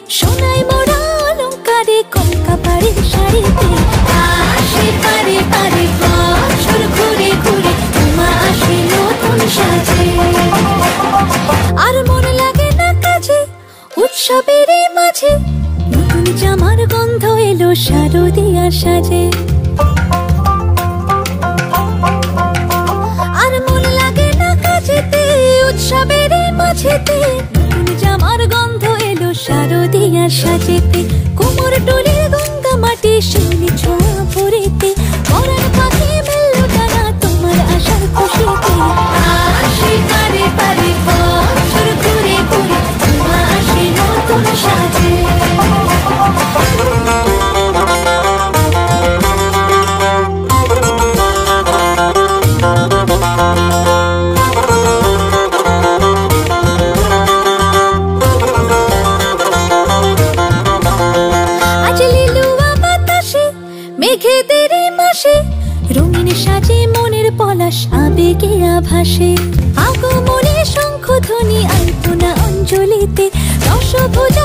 সোনায় মোড়া অলংকারে কলকা পাড়ে শাড়িতে আসে পারে পারে বছর ঘুরে ঘুরে তোমা আসে নতুন সাজে। আর মন লাগে না কাজে উৎসবের মাঝে, নতুন জামার গন্ধ এলো শারদিয়ার সাজে। আর মন লাগে না কাজেতে উৎসবের মাঝেতে, নতুন জামার গন্ধ এলো শারদিয়ার সাজেতে। কোমর ডোলে গঙ্গা মাটি শিউলি ছোঁয়া ভরেতে, পরাণ পাখি মেলল ডানা তোমার আশার খুশিতে। আসে পারে পারে বছর ঘুরে ঘুরে তোমা আসে নতুন সাজে। মেঘেদের মাসে রঙিন সাজে মনের পলাশ আবেগে আভাসে। আগমনে শঙ্খধ্বনি আলপনা অঞ্জলিতে, দশভুজা